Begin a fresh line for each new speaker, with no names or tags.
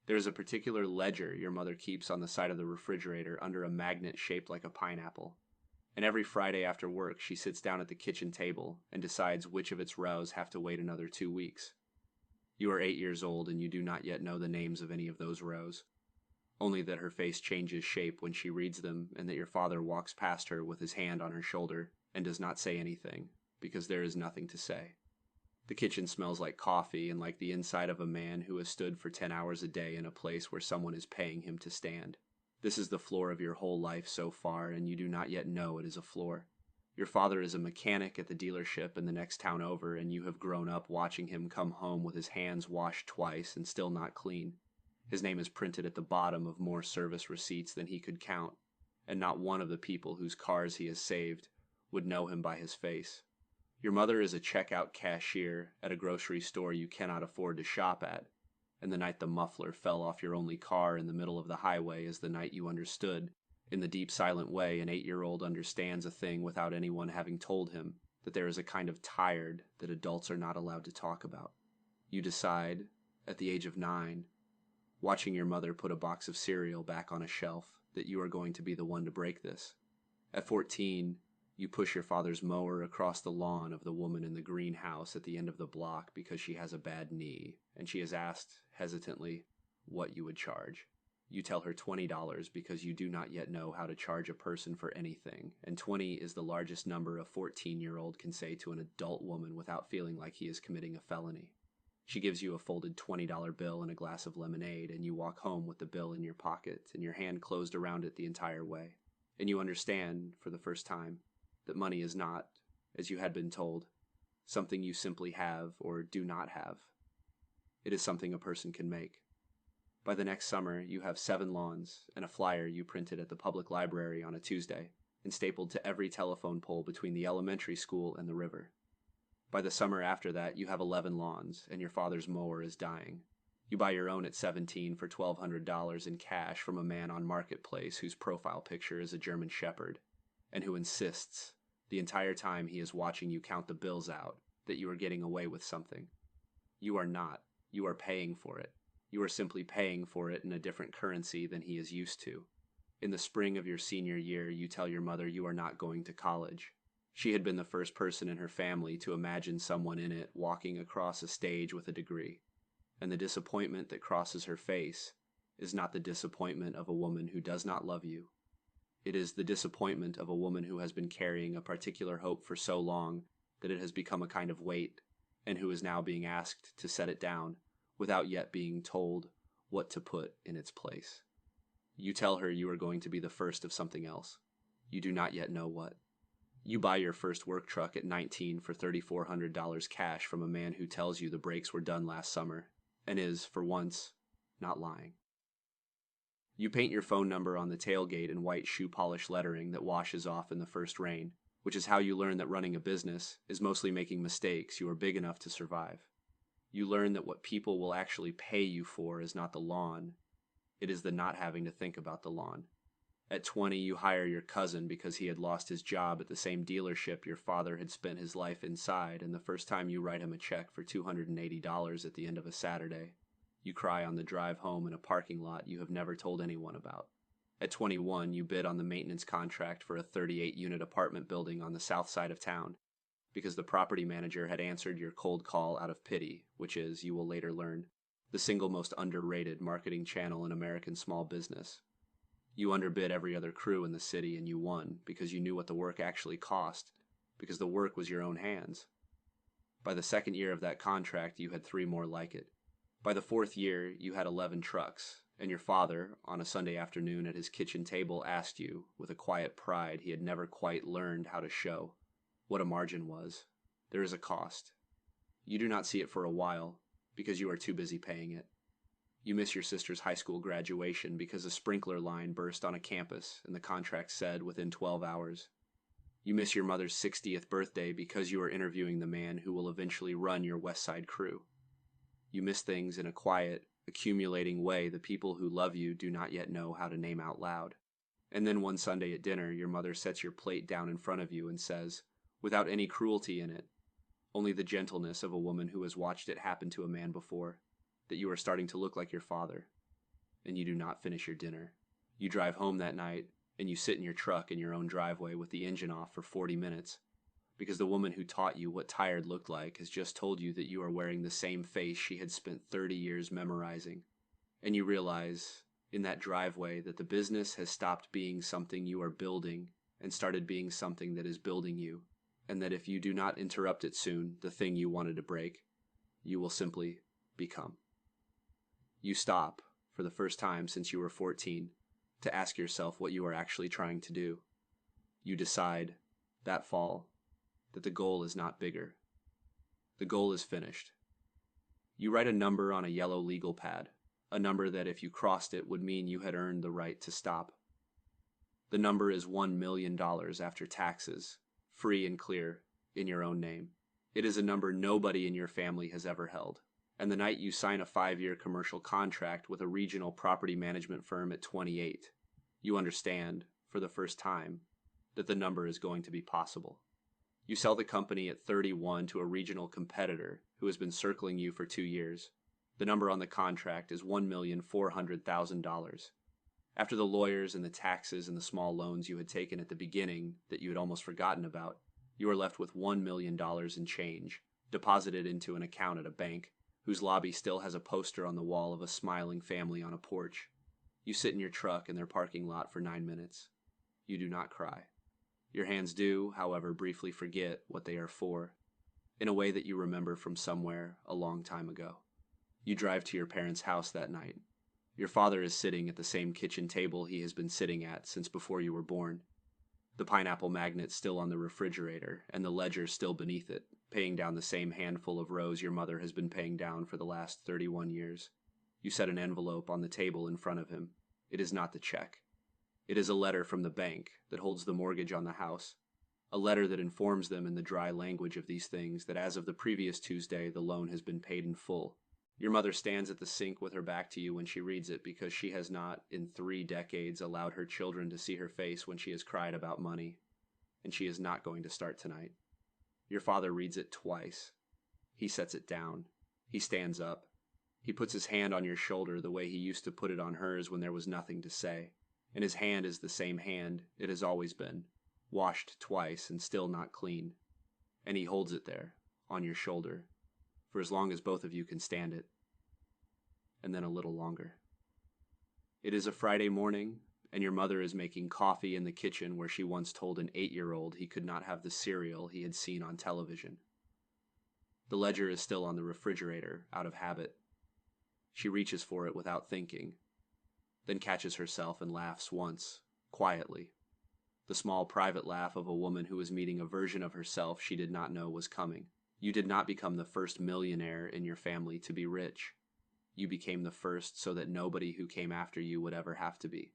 There is a particular ledger your mother keeps on the side of the refrigerator under a magnet shaped like a pineapple. And every Friday after work, she sits down at the kitchen table and decides which of its rows have to wait another 2 weeks. You are 8 years old and you do not yet know the names of any of those rows, only that her face changes shape when she reads them and that your father walks past her with his hand on her shoulder and does not say anything, because there is nothing to say. The kitchen smells like coffee and like the inside of a man who has stood for 10 hours a day in a place where someone is paying him to stand. This is the floor of your whole life so far, and you do not yet know it is a floor. Your father is a mechanic at the dealership in the next town over, and you have grown up watching him come home with his hands washed twice and still not clean. His name is printed at the bottom of more service receipts than he could count, and not one of the people whose cars he has saved would know him by his face. Your mother is a checkout cashier at a grocery store you cannot afford to shop at, and the night the muffler fell off your only car in the middle of the highway is the night you understood, in the deep silent way an 8-year-old understands a thing without anyone having told him, that there is a kind of tired that adults are not allowed to talk about. You decide, at the age of 9, watching your mother put a box of cereal back on a shelf, that you are going to be the one to break this. At 14, you push your father's mower across the lawn of the woman in the greenhouse at the end of the block because she has a bad knee, and she has asked, hesitantly, what you would charge. You tell her $20 because you do not yet know how to charge a person for anything, and 20 is the largest number a 14-year-old can say to an adult woman without feeling like he is committing a felony. She gives you a folded $20 bill and a glass of lemonade, and you walk home with the bill in your pocket and your hand closed around it the entire way. And you understand, for the first time, that money is not, as you had been told, something you simply have or do not have. It is something a person can make. By the next summer, you have 7 lawns and a flyer you printed at the public library on a Tuesday and stapled to every telephone pole between the elementary school and the river. By the summer after that, you have 11 lawns and your father's mower is dying. You buy your own at 17 for $1,200 in cash from a man on Marketplace whose profile picture is a German Shepherd, and who insists, the entire time he is watching you count the bills out, that you are getting away with something. You are not. You are paying for it. You are simply paying for it in a different currency than he is used to. In the spring of your senior year, you tell your mother you are not going to college. She had been the first person in her family to imagine someone in it walking across a stage with a degree. And the disappointment that crosses her face is not the disappointment of a woman who does not love you. It is the disappointment of a woman who has been carrying a particular hope for so long that it has become a kind of weight, and who is now being asked to set it down without yet being told what to put in its place. You tell her you are going to be the first of something else. You do not yet know what. You buy your first work truck at 19 for $3,400 cash from a man who tells you the brakes were done last summer, and is, for once, not lying. You paint your phone number on the tailgate in white shoe polish lettering that washes off in the first rain, which is how you learn that running a business is mostly making mistakes you are big enough to survive. You learn that what people will actually pay you for is not the lawn, it is the not having to think about the lawn. At 20, you hire your cousin because he had lost his job at the same dealership your father had spent his life inside, and the first time you write him a check for $280 at the end of a Saturday, you cry on the drive home in a parking lot you have never told anyone about. At 21, you bid on the maintenance contract for a 38-unit apartment building on the south side of town, because the property manager had answered your cold call out of pity, which is, you will later learn, the single most underrated marketing channel in American small business. You underbid every other crew in the city and you won because you knew what the work actually cost, because the work was your own hands. By the second year of that contract, you had 3 more like it. By the 4th year, you had 11 trucks, and your father, on a Sunday afternoon at his kitchen table, asked you, with a quiet pride he had never quite learned how to show, what a margin was. There is a cost. You do not see it for a while, because you are too busy paying it. You miss your sister's high school graduation because a sprinkler line burst on a campus and the contract said within 12 hours. You miss your mother's 60th birthday because you are interviewing the man who will eventually run your West Side crew. You miss things in a quiet, accumulating way the people who love you do not yet know how to name out loud. And then one Sunday at dinner, your mother sets your plate down in front of you and says, without any cruelty in it, only the gentleness of a woman who has watched it happen to a man before, that you are starting to look like your father. and you do not finish your dinner. You drive home that night, and you sit in your truck in your own driveway with the engine off for 40 minutes, because the woman who taught you what tired looked like has just told you that you are wearing the same face she had spent 30 years memorizing. And you realize in that driveway that the business has stopped being something you are building and started being something that is building you, and that if you do not interrupt it soon, the thing you wanted to break, you will simply become. You stop, for the first time since you were 14, to ask yourself what you are actually trying to do. You decide, that fall, that the goal is not bigger. The goal is finished. You write a number on a yellow legal pad, a number that if you crossed it would mean you had earned the right to stop. The number is $1 million after taxes, free and clear, in your own name. It is a number nobody in your family has ever held. And the night you sign a 5-year commercial contract with a regional property management firm at 28, you understand, for the first time, that the number is going to be possible. You sell the company at 31 to a regional competitor who has been circling you for 2 years. The number on the contract is $1,400,000. After the lawyers and the taxes and the small loans you had taken at the beginning that you had almost forgotten about, you are left with $1 million in change, deposited into an account at a bank, whose lobby still has a poster on the wall of a smiling family on a porch. You sit in your truck in their parking lot for 9 minutes. You do not cry. Your hands do, however, briefly forget what they are for, in a way that you remember from somewhere a long time ago. You drive to your parents' house that night. Your father is sitting at the same kitchen table he has been sitting at since before you were born. The pineapple magnet still on the refrigerator, and the ledger still beneath it, paying down the same handful of rows your mother has been paying down for the last 31 years. You set an envelope on the table in front of him. It is not the check. It is a letter from the bank that holds the mortgage on the house. A letter that informs them in the dry language of these things that as of the previous Tuesday, the loan has been paid in full. Your mother stands at the sink with her back to you when she reads it because she has not, in 3 decades, allowed her children to see her face when she has cried about money. And she is not going to start tonight. Your father reads it twice. He sets it down. He stands up. He puts his hand on your shoulder the way he used to put it on hers when there was nothing to say. And his hand is the same hand it has always been, washed twice and still not clean. And he holds it there, on your shoulder, for as long as both of you can stand it. And then a little longer. It is a Friday morning, and your mother is making coffee in the kitchen where she once told an 8-year-old he could not have the cereal he had seen on television. The ledger is still on the refrigerator, out of habit. She reaches for it without thinking, then catches herself and laughs once, quietly. The small private laugh of a woman who is meeting a version of herself she did not know was coming. You did not become the first millionaire in your family to be rich. You became the first so that nobody who came after you would ever have to be.